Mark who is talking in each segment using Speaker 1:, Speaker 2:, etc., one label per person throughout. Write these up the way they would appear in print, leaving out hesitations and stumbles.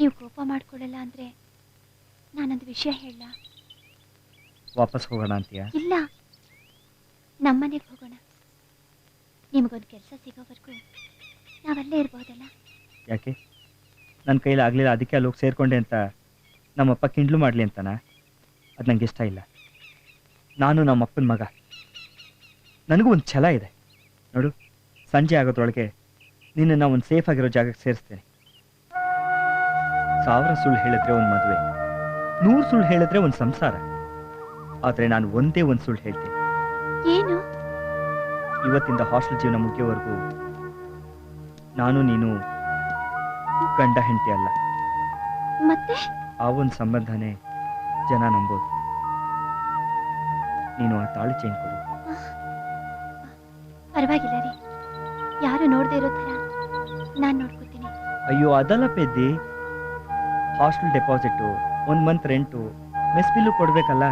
Speaker 1: ನೀವು ಕೋಪ ಮಾಡ್ಕೊಳ್ಳಲ್ಲ ಅಂದ್ರೆ ನಾನೊಂದು ವಿಷಯ ಹೇಳ.
Speaker 2: ವಾಪಸ್ ಹೋಗೋಣ ಅಂತೀಯಾ?
Speaker 1: ಇಲ್ಲ, ನಮ್ಮನೆಗೆ ಹೋಗೋಣ. ನಿಮಗೊಂದು ಕೆಲಸ ಸಿಗೋವರೆಗೂ ನಾವಲ್ಲೇ ಇರ್ಬೋದಲ್ಲ?
Speaker 2: ಯಾಕೆ? ನನ್ನ ಕೈಲಿ ಆಗಲಿಲ್ಲ ಅದಕ್ಕೆ ಅಲ್ಲಿ ಹೋಗಿ ಸೇರಿಕೊಂಡೆ ಅಂತ ನಮ್ಮಪ್ಪ ಕಿಂಡ್ಲು ಮಾಡಲಿ ಅಂತನಾ? ಅದು ನನಗೆ ಇಷ್ಟ ಇಲ್ಲ. ನಾನು ನಮ್ಮಪ್ಪನ ಮಗ, ನನಗೂ ಒಂದು ಛಲ ಇದೆ. ನೋಡು, ಸಂಜೆ ಆಗೋದ್ರೊಳಗೆ ನಿನ್ನನ್ನು ಒಂದು ಸೇಫ್ ಆಗಿರೋ ಜಾಗಕ್ಕೆ ಸೇರಿಸ್ತೇನೆ. 1000 ಸುಳ್ಳು ಹೇಳಿದ್ರೆ ಒಂದು ಮದುವೆ, 100 ಸುಳ್ಳು ಹೇಳಿದ್ರೆ ಒಂದು ಸಂಸಾರ. ಆದರೆ ನಾನು ಒಂದೇ ಒಂದು ಸುಳ್ಳು ಹೇಳ್ತೀನಿ.
Speaker 1: ಏನು?
Speaker 2: ಇವತ್ತಿಂದ ಹಾಸ್ಟೆಲ್ ಜೀವನ ಮುಗಿಯೋವರೆಗೂ ನಾನು ನೀನು ಗಂಡ ಹೆಂಡತಿ ಅಲ್ಲ.
Speaker 1: ಮತ್ತೆ
Speaker 2: ಆ ಒಂದು ಸಂಬಂಧನೇ ಜನ ನಂಬೋದು. ನೀನು ಆ ತಾಳಿ ಚೈನ್ ಕೊಡು.
Speaker 1: ಪರವಾಗಿಲ್ಲ ರೀ, ಯಾರು ನೋಡದೆ ಇರೋ ಥರ ನಾನು ನೋಡ್ಕೋತೀನಿ.
Speaker 2: ಅಯ್ಯೋ ಅದಲ್ಲ Peddi, hostel deposit, 1 month rent, mess bill ಕೊಡಬೇಕಲ್ಲ.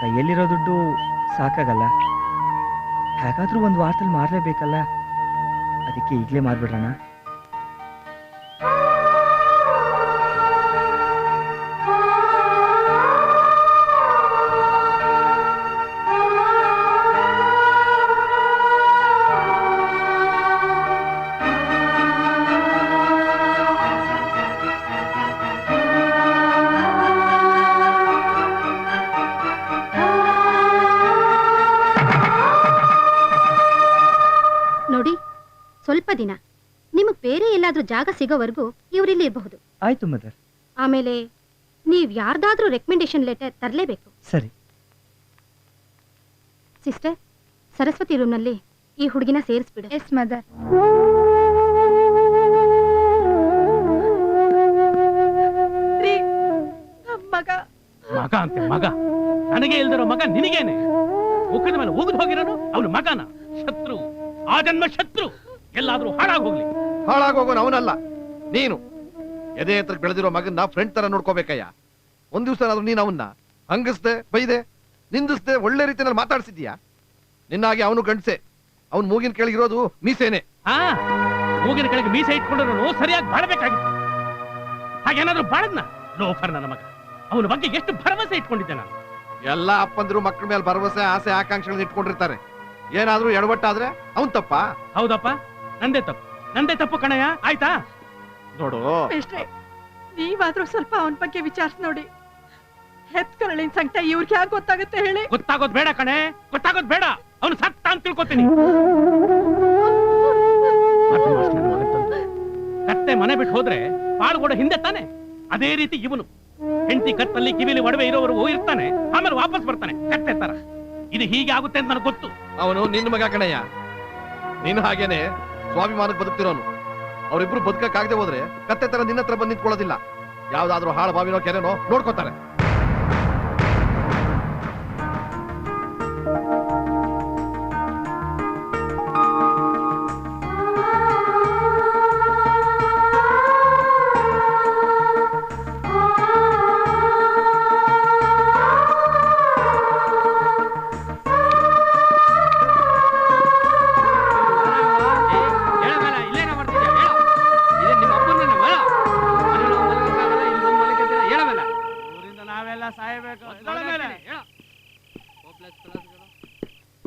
Speaker 2: ಕೈಯಲ್ಲಿರೋ ದುಡ್ಡು ಸಾಕಾಗಲ್ಲ. ಹೇಗಾದ್ರೂ ಒಂದು ವಾರದಲ್ಲಿ ಮಾರಲೇಬೇಕಲ್ಲ. ಅದಕ್ಕೆ ಈಗಲೇ ಮಾರ್ಬಿಡೋಣ.
Speaker 3: ನೋಡಿ, ಸ್ವಲ್ಪ ದಿನ ನಿಮಗೆ ಬೇರೆ ಎಲ್ಲಾದ್ರೂ ಜಾಗ ಸಿಗೋವರೆಗೂ ಇವರಿಲ್ಲಿ ಇರಬಹುದು.
Speaker 2: ಆಯ್ತು ಮದರ್.
Speaker 3: ಆಮೇಲೆ ನೀವು ಯಾರ್ದಾದ್ರೂ ರೆಕಮೆಂಡೇಶನ್ ಲೆಟರ್ ತರಲೇಬೇಕು.
Speaker 2: ಸರಿ
Speaker 3: ಸಿಸ್ಟರ್, ಸರಸ್ವತಿ ರೂಮ್ನಲ್ಲಿ ಈ ಹುಡುಗಿನ ಸೇರಿಸ್ಬಿಡು.
Speaker 1: S mother.
Speaker 4: ಮಗ ಮಗ ಅಂತೆ ಮಗ, ನನಗೆ ಇಲ್ದಿರೋ ಮಗ ನಿನಗೇನೆ. ಮುಖದ ಮೇಲೆ ಉಗಿದು ಹೋಗಿರೋನು ಅವನು ಮಗನ. ಶತ್ರು, ಆ ಜನ್ಮ ಶತ್ರು. ಎಲ್ಲಾದ್ರೂ ಹಾಳಾಗೋಗ್ಲಿ.
Speaker 5: ಹಾಳಾಗೋಗೋನು ಅವನಲ್ಲ, ನೀನು. ಎದೆ ಹತ್ರ ಬೆಳೆದಿರೋ ಮಗನ್ನ ಫ್ರೆಂಡ್ ತರ ನೋಡ್ಕೋಬೇಕಯ್ಯ. ಒಂದ್ ದಿವಸ ನೀನು ಅವನ್ನ ಹಂಗಸ್ದೆ, ಬೈದೆ, ನಿಂದಿಸ್ದೆ, ಒಳ್ಳೆ ರೀತಿಯಲ್ಲಿ ಮಾತಾಡ್ಸಿದ್ಯಾ. ನಿನ್ನಾಗಿ ಅವನು ಗಂಡ್ಸೆ. ಅವನ್ ಮೂಗಿನ ಕೆಳಗಿರೋದು ಮೀಸೇನೆ.
Speaker 4: ಹಾ, ಮೂಗಿನ ಕೆಳಗೆ ಮೀಸೆ ಇಟ್ಕೊಂಡ್ರು ಸರಿಯಾಗಿ ಬಾಳ್ಬೇಕಾಗಿತ್ತು. ಹಾಗೇನಾದ್ರೂ ಬಾಳದ್ನ ಲೋಫರ್ ನನ್ನ ಮಗ. ಅವನ ಬಗ್ಗೆ ಎಷ್ಟು ಭರವಸೆ ಇಟ್ಕೊಂಡಿದ್ದೆ ನಾನು.
Speaker 5: ಎಲ್ಲಾ ಅಪ್ಪಂದ್ರು ಮಕ್ಕಳ ಮೇಲೆ ಭರವಸೆ, ಆಸೆ, ಆಕಾಂಕ್ಷೆಗಳನ್ನ ಇಟ್ಕೊಂಡಿರ್ತಾರೆ. ಏನಾದ್ರೂ ಎಡವಟ್ಟಾದ್ರೆ ಅವನ್ ತಪ್ಪ?
Speaker 4: ಹೌದಪ್ಪ, ನಂದೇ ತಪ್ಪು ಕಣಯ್ಯ. ಆಯ್ತಾ?
Speaker 5: ನೋಡು,
Speaker 6: ನೀವಾದ್ರೂ ಸ್ವಲ್ಪ ಅವನ ಬಗ್ಗೆ ವಿಚಾರಿಸಿ ನೋಡಿ. ಹೆತ್ಕರಳಿನ ಸಂಕಟ ಇವ್ರಿಗೆ ಯಾಕೆ ಗೊತ್ತಾಗುತ್ತೆ ಹೇಳಿ?
Speaker 4: ಗೊತ್ತಾಗೋದ್ ಬೇಡ ಕಣೆ, ಗೊತ್ತಾಗೋದ್ ಬೇಡ. ಅವನು ಸತ್ತ ಅಂತ ತಿಳ್ಕೊತೀನಿ. ಕತ್ತೆ ಮನೆ ಬಿಟ್ಟು ಹೋದ್ರೆ ಪಾಳುಗೋಡ ಹಿಂದೆ ತಾನೆ. ಅದೇ ರೀತಿ ಇವನು ಹೆಂಡತಿ ಕತ್ತಲ್ಲಿ ಕಿವಿಲಿ ಒಡವೆ ಇರೋವರೆಗೂ ಇರ್ತಾನೆ, ಆಮೇಲೆ ವಾಪಸ್ ಬರ್ತಾನೆ ಕತ್ತೆ ತರ. ಇದು ಹೀಗೆ ಆಗುತ್ತೆ ಅಂತ ನನಗೆ ಗೊತ್ತು.
Speaker 5: ಅವನು ನಿನ್ನ ಮಗ ಕಣಯ್ಯ. ನೀನು ಹಾಗೇನೆ ಸ್ವಾಭಿಮಾನಕ್ಕೆ ಬದುಕ್ತಿರೋನು. ಅವರಿಬ್ರು ಬದುಕಕ್ಕಾಗದೆ ಹೋದ್ರೆ ಕತ್ತೆ ತರ ನಿನ್ನ ಹತ್ರ ಬಂದು ನಿಂತ್ಕೊಳ್ಳೋದಿಲ್ಲ. ಯಾವ್ದಾದ್ರೂ ಹಾಳು ಬಾವಿನೋ ಕೆರೆನೋ ನೋಡ್ಕೋತಾರೆ.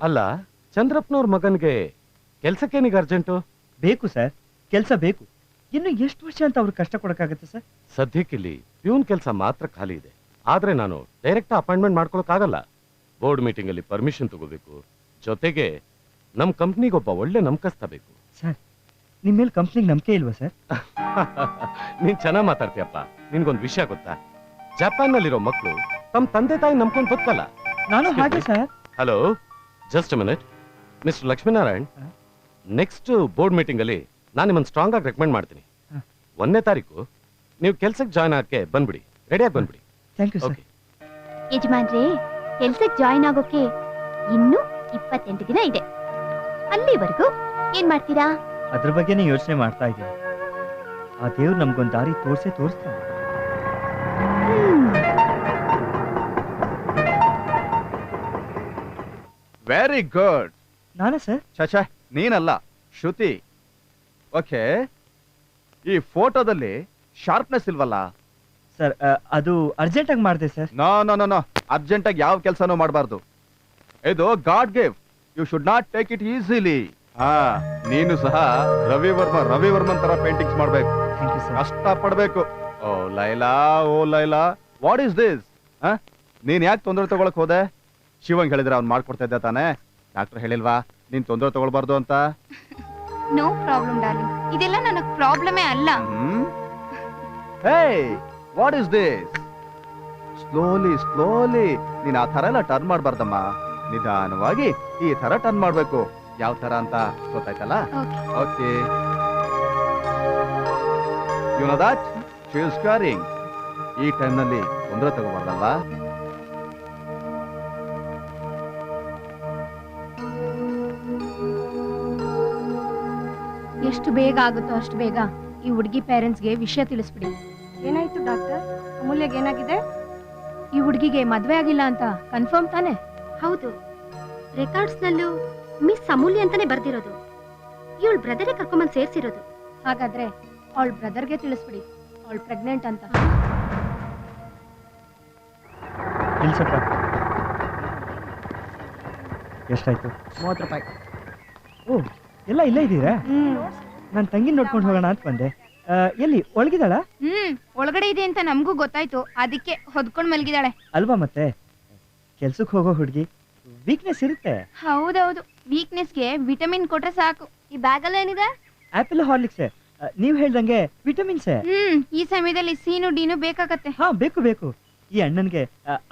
Speaker 7: ಅಲ್ಲ, ಚಂದ್ರಪ್ಪನವ್ರ ಮಗನ್ಗೆ ಕೆಲ್ಸಕ್ಕೇನಿಗೆ ಅರ್ಜೆಂಟು?
Speaker 2: ಬೇಕು ಸರ್, ಕೆಲಸ ಬೇಕು. ಇನ್ನು ಎಷ್ಟು ವರ್ಷ ಅಂತ ಅವ್ರಿಗೆ ಕಷ್ಟ ಕೊಡಕ್ಕಾಗತ್ತೆ ಸರ್?
Speaker 7: ಸದ್ಯಕ್ಕಿಲ್ಲಿ ಪ್ಯೂನ್ ಕೆಲಸ ಮಾತ್ರ ಖಾಲಿ ಇದೆ. ಆದ್ರೆ ನಾನು ಡೈರೆಕ್ಟ್ ಅಪಾಯಿಂಟ್ಮೆಂಟ್ ಮಾಡ್ಕೊಳಕ್ಕಾಗಲ್ಲ. ಬೋರ್ಡ್ ಮೀಟಿಂಗ್ ಅಲ್ಲಿ ಪರ್ಮಿಷನ್ ತಗೋಬೇಕು. ಜೊತೆಗೆ ನಮ್ ಕಂಪ್ನಿಗೆ ಒಬ್ಬ ಒಳ್ಳೆ ನಂಬಿಕಸ್ತ ಬೇಕು.
Speaker 2: ಸರ್, ನಿಮ್ಮ ಮೇಲೆ ಕಂಪ್ನಿಗೆ ನಂಬಿಕೆ ಇಲ್ವಾ ಸರ್?
Speaker 7: ನೀನ್ ಚೆನ್ನಾಗ್ ಮಾತಾಡ್ತೀಯಪ್ಪ. ನಿನ್ಗೊಂದ್ ವಿಷಯ ಗೊತ್ತಾ? ಜಪಾನ್ ನಲ್ಲಿರೋ ಮಕ್ಕಳು ತಮ್ಮ ತಂದೆ ತಾಯಿ ನಂಬ್ಕೊಂಡ್ ಬದುಕಲ್ಲ.
Speaker 2: ನಾನು ಹಾಗೆ sir.
Speaker 7: Hello, just minute. Mister Lakshminarayan, next board meeting ಅಲ್ಲಿ ನಾನು ನಿಮ್ಮನ್ನು ಸ್ಟ್ರಾಂಗ್ ಆಗಿ ರೆಕಮೆಂಡ್ ಮಾಡ್ತೀನಿ. 1ನೇ ತಾರೀಕು ನೀವು ಕೆಲ್ಸಕ್ಕೆ ಜಾಯ್ನ್ ಆಗಕ್ಕೆ ಬಂದ್ಬಿಡಿ. ರೆಡಿಯಾಗಿ ಬಂದ್ಬಿಡಿ.
Speaker 2: Thank you sir.
Speaker 1: ಯಜಮಾನ್ರೇ, ಕೆಲ್ಸಕ್ಕೆ ಜಾಯಿನ್ ಆಗೋಕೆ ಇನ್ನೂ 28 ದಿನ ಇದೆ. ಅಲ್ಲಿವರೆಗೂ ಏನ್ ಮಾಡ್ತೀರಾ?
Speaker 2: ಅದ್ರ ಬಗ್ಗೆನೇ ಯೋಚನೆ ಮಾಡ್ತಾ ಇದ್ದೀನಿ. ಆ ದೇವ್ರು ನಮ್ಗೊಂದು ದಾರಿ ತೋರಿಸ್ತಾನೆ.
Speaker 8: Very good.
Speaker 2: ನಾನೇ ಸರ್?
Speaker 8: ಚಾಚಾ, ನೀನಲ್ಲ, ಶ್ರುತಿ. ಓಕೆ, ಈ ಫೋಟೋದಲ್ಲಿ ಶಾರ್ಪ್ನೆಸ್ ಇಲ್ವಲ್ಲ?
Speaker 2: ಸರ್ ಅದು ಅರ್ಜೆಂಟಾಗಿ ಮಾಡಿದೆ sir.
Speaker 8: No no no no, ಅರ್ಜೆಂಟಾಗಿ ಯಾವ ಕೆಲಸನೂ ಮಾಡಬಾರ್ದು. ಇದು god gift, you should not take it easily. ನೀನು ಸಹ ರವಿವರ್ಮನ್ ತರ ಪೇಂಟಿಂಗ್ಸ್ ಮಾಡ್ಬೇಕು,
Speaker 2: ಥ್ಯಾಂಕ್ ಯು ಸರ್.
Speaker 8: ಕಷ್ಟ ಪಡ್ಬೇಕು. Oh Laila, what is this? ನೀನ್ ಯಾಕೆ ತೊಂದರೆ ತಗೊಳಕ್ ಹೋದೆ? ಶಿವಂಗ್ ಹೇಳಿದ್ರೆ ಅವ್ನು ಮಾಡ್ಕೊಡ್ತಾ ಇದ್ದ ತಾನೆ? ಡಾಕ್ಟರ್ ಹೇಳಿಲ್ವಾ ನೀನ್ ತೊಂದರೆ ತಗೊಳ್ಬಾರ್ದು ಅಂತ?
Speaker 1: ನೋ ಪ್ರಾಬ್ಲಮ್ ಡಾರ್ಲಿಂಗ್, ಇದೆಲ್ಲ ನನಗೆ ಪ್ರಾಬ್ಲಮೇ ಅಲ್ಲ.
Speaker 8: ಹೇ, ವಾಟ್ ಈಸ್ ದಿಸ್? ಸ್ಲೋಲಿ ನೀನ್ ಆ ತರ ಎಲ್ಲ ಟರ್ನ್ ಮಾಡ್ಬಾರ್ದಮ್ಮ, ನಿಧಾನವಾಗಿ ಈ ತರ ಟರ್ನ್ ಮಾಡ್ಬೇಕು. ಯಾವ ತರ ಅಂತ ಗೊತ್ತಾಯ್ತಲ್ಲ? Okay, you know that she is caring. ಈ ಟೈಮ್ ನಲ್ಲಿ ತೊಂದರೆ ತಗೋಬಾರ್ದಲ್ವಾ?
Speaker 3: ಎಷ್ಟು ಬೇಗ ಆಗುತ್ತೋ ಅಷ್ಟು ಬೇಗ ಈ ಹುಡುಗಿ ಪೇರೆಂಟ್ಸ್ಗೆ ವಿಷಯ ತಿಳಿಸ್ಬಿಡಿ. ಏನಾಯ್ತು ಡಾಕ್ಟರ್? ಅಮೂಲ್ಯಗೆ ಏನಾಗಿದೆ? ಈ ಹುಡುಗಿಗೆ ಮದ್ವೆ ಆಗಿಲ್ಲ ಅಂತ ಕನ್ಫರ್ಮ್ ತಾನೆ?
Speaker 9: ಹೌದು, ರೆಕಾರ್ಡ್ಸ್ ನಲ್ಲೂ ಮಿಸ್ ಅಮೂಲ್ಯ ಅಂತಾನೆ ಬರ್ದಿರೋದು. ಇವಳ ಬ್ರದರೇ ಕರ್ಕೊಂಬಂದ್ ಸೇರ್ಸಿರೋದು.
Speaker 3: ಹಾಗಾದ್ರೆ ಅವಳ ಬ್ರದರ್ಗೆ ತಿಳಿಸ್ಬಿಡಿ ಅವಳು ಪ್ರೆಗ್ನೆಂಟ್ ಅಂತ.
Speaker 2: ನಿಲ್ಸಪ್ಪ. ಎಷ್ಟಾಯ್ತು?
Speaker 6: 30 ರೂಪಾಯಿ.
Speaker 2: ಓ, ಎಲ್ಲ ಇಲ್ಲೇ ಇದ್ದೀರಾ? ನಾನು ತಂಗಿ ನೋಡ್ಕೊಂಡು ಹೋಗೋಣ ಅಂತ ಬಂದೆ. ಎಲ್ಲಿ ಒಳಗಿದಾಳ?
Speaker 1: ಒಳಗಡೆ ಇದೆ ಅಂತ ನಮಗೂ ಗೊತ್ತಾಯ್ತು, ಅದಕ್ಕೆ ಹೊದ್ಕೊಂಡ್ ಮಲಗಿದಾಳೆ.
Speaker 2: ಅಲ್ವಾ ಮತ್ತೆ, ಕೆಲ್ಸಕ್ಕೆ ಹೋಗೋ ಹುಡುಗಿ ವೀಕ್ನೆಸ್ ಇರುತ್ತೆ.
Speaker 1: ಹೌದೌದು, ವೀಕ್ನೆಸ್ಗೆ ವಿಟಮಿನ್ ಕೊಟ್ರೆ ಸಾಕು. ಈ ಬ್ಯಾಗಲ್ಲಿ ಏನಿದೆ?
Speaker 2: Apple Horlicks. ನೀವ್ ಹೇಳ್ದಂಗೆ ವಿಟಮಿನ್ಸ್.
Speaker 1: ಈ ಸಮಯದಲ್ಲಿ ಸೀನು ಡೀನು ಬೇಕಾಗತ್ತೆ.
Speaker 2: ಹಾ, ಬೇಕು. ಈ ಅಣ್ಣನ್ಗೆ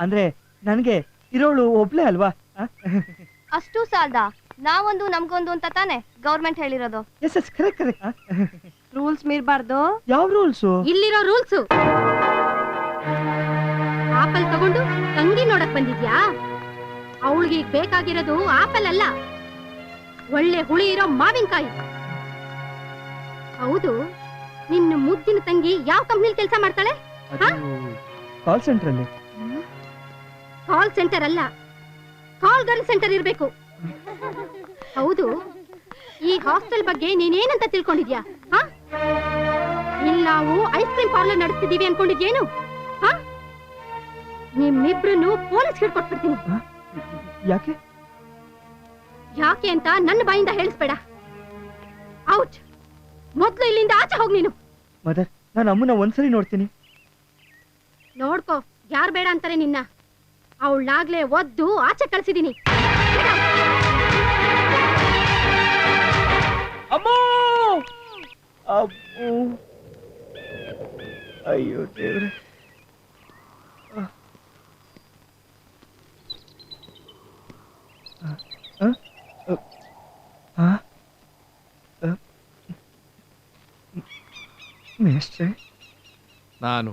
Speaker 2: ಅಂದ್ರೆ ನನಗೆ ಇರೋಳು ಒಬ್ಳೆ ಅಲ್ವಾ?
Speaker 1: ಅಷ್ಟು ಸಾಲ್ದ? ನಾವೊಂದು ನಮ್ಗೊಂದು ಅಂತ ತಾನೆ ಗೌರ್ಮೆಂಟ್ ಹೇಳಿರೋದು.
Speaker 2: Yes correct.
Speaker 3: ರೂಲ್ಸ್ ಮೀರ್ಬಾರ್ದು.
Speaker 2: ಯಾವ ರೂಲ್ಸು?
Speaker 9: ಇಲ್ಲಿರೋ ರೂಲ್ಸು. ಆಪಲ್ ತಗೊಂಡು ತಂಗಿ ನೋಡಕ್ ಬಂದಿದ್ಯಾ? ಅವಳಿಗೆ ಬೇಕಾಗಿರೋದು ಆಪಲ್ ಅಲ್ಲ, ಒಳ್ಳೆ ಹುಳಿ ಇರೋ ಮಾವಿನಕಾಯಿ. ಹೌದು, ನಿನ್ನ ಮುದ್ದಿನ ತಂಗಿ ಯಾವ ಕಂಪ್ನಿಲಿ ಕೆಲಸ ಮಾಡ್ತಾಳೆ?
Speaker 2: ಕಾಲ್ ಸೆಂಟರ್ ಅಲ್ಲಿ.
Speaker 9: ಕಾಲ್ ಸೆಂಟರ್ ಅಲ್ಲ, ಕಾಲ್ ಗರ್ಲ್ ಸೆಂಟರ್ ಇರ್ಬೇಕು. ಹೌದು, ಈ ಹಾಸ್ಟೆಲ್ ಬಗ್ಗೆ ನೀನೇನಂತ ತಿಳ್ಕೊಂಡಿದ್ಯಾ? ಇಲ್ಲಿ ನಾವು ಐಸ್ ಕ್ರೀಮ್ ಪಾರ್ಲರ್ ನಡೆಸ್ತಿದೀವಿ ಅನ್ಕೊಂಡಿದ್ಯೇನು? ನಿಮ್ಮಿಬ್ರು ಪೊಲೀಸ್ ಹಿಡ್ಕೊಟ್ಬಿಡ್ತೀನಿ.
Speaker 2: ಯಾಕೆ
Speaker 9: ಯಾಕೆ ಅಂತ ನನ್ನ ಬಾಯಿಂದ ಹೇಳಿಸ್ಬೇಡ. ಔಟ್. ಮೊದ್ಲು ಇಲ್ಲಿಂದ ಆಚೆ ಹೋಗ್ ನೀನು.
Speaker 2: ಮದರ್, ನಾನು ಅಮ್ಮನ ಒಂದ್ಸರಿ ನೋಡ್ತೀನಿ.
Speaker 9: ನೋಡ್ಕೋ, ಯಾರು ಬೇಡ ಅಂತಾರೆ ನಿನ್ನ. ಅವಳಾಗ್ಲೇ ಒದ್ದು ಆಚೆ ಕಳ್ಸಿದೀನಿ.
Speaker 2: ಅಯ್ಯೋ ದೇವ್ರೆ. ಮೇಷ್ಟ್ರೆ,
Speaker 5: ನಾನು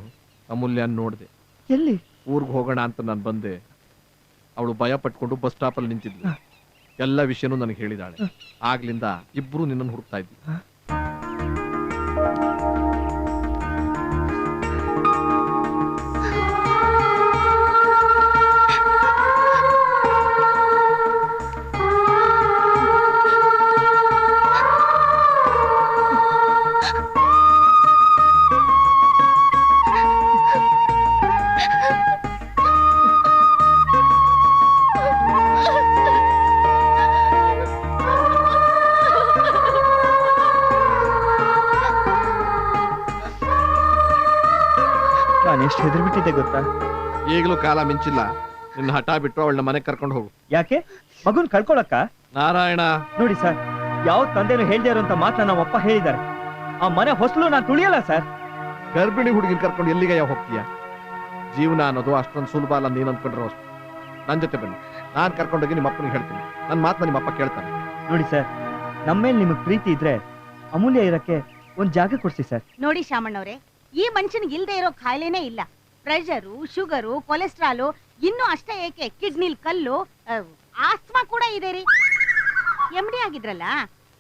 Speaker 5: ಅಮೂಲ್ಯನ್ ನೋಡಿದೆ.
Speaker 2: ಎಲ್ಲಿ?
Speaker 5: ಊರ್ಗ್ ಹೋಗೋಣ ಅಂತ ನಾನು ಬಂದೆ. ಅವಳು ಭಯ ಪಟ್ಕೊಂಡು ಬಸ್ ಸ್ಟಾಪ್ ಅಲ್ಲಿ ನಿಂತಿದ್ಲು. ಎಲ್ಲ ವಿಷಯನೂ ನನಗೆ ಹೇಳಿದಾಳೆ. ಆಗ್ಲಿಂದ ಇಬ್ರು ನಿನ್ನನ್ನು ಹುಡುಕ್ತಾ ಇದ್ವಿ.
Speaker 2: ನಾನು ಎಷ್ಟು ಹೆದರ್ಬಿಟ್ಟಿದ್ದೆ ಗೊತ್ತಾ?
Speaker 5: ಈಗಲೂ ಕಾಲ ಮಿಂಚಿಲ್ಲ. ನಿನ್ನ ಹಠ ಬಿಟ್ಟು ಅವಳನ್ನ ಮನೆಗೆ ಕರ್ಕೊಂಡು ಹೋಗು.
Speaker 2: ಯಾಕೆ? ಮಗುನ್ ಕಳ್ಕೊಳಕ್ಕ?
Speaker 5: ನಾರಾಯಣ,
Speaker 2: ನೋಡಿ ಸರ್, ಯಾವ ತಂದೆನೂ ಹೇಳ್ದೇ ಇರೋಂತ ಮಾತನ್ನ ನಮ್ಮ ಅಪ್ಪ ಹೇಳಿದ್ದಾರೆ. ಆ ಮನೆ ಹೊಸಲು ನಾನು ತುಳಿಯಲ್ಲ ಸರ್.
Speaker 5: ಗರ್ಭಿಣಿ ಹುಡುಗಿನ ಕರ್ಕೊಂಡು ಎಲ್ಲಿಗೆ ಯಾವ ಹೋಗ್ತೀಯ? ಜೀವನ ಅನ್ನೋದು ಅಷ್ಟೊಂದು ಸುಲಭ ಅಲ್ಲ ನೀನ್ ಅಂದ್ಕೊಂಡ್ರು ಅಷ್ಟು. ನನ್ನ ಜೊತೆ ಬನ್ನಿ, ನಾನು ಕರ್ಕೊಂಡೋಗಿ ನಿಮ್ಮ ಅಪ್ಪನಿಗೆ ಹೇಳ್ತೀನಿ. ನನ್ನ ಮಾತನ್ನ ನಿಮ್ಮ ಅಪ್ಪ ಕೇಳ್ತಾನೆ.
Speaker 2: ನೋಡಿ ಸರ್, ನಮ್ಮೇಲೆ ನಿಮಗೆ ಪ್ರೀತಿ ಇದ್ರೆ ಅಮೂಲ್ಯ ಇರಕ್ಕೆ ಒಂದ್ ಜಾಗ ಕೊಡ್ಸಿ ಸರ್.
Speaker 10: ನೋಡಿ ಶಾಮಣ್ಣವ್ರೆ, ಈ ಮನುಷ್ಯನಿಗೆ ಇಲ್ದೇ ಇರೋ ಕಾಯಿಲೆನೇ ಇಲ್ಲ. ಪ್ರೆಷರು, ಶುಗರು, ಕೊಲೆಸ್ಟ್ರಾಲು, ಇನ್ನೂ ಅಷ್ಟೇ ಏಕೆ ಕಿಡ್ನಿಲ್ ಕಲ್ಲು, ಆಸ್ಮಾ ಕೂಡ ಇದೆ ರೀ. MD ಆಗಿದ್ರಲ್ಲ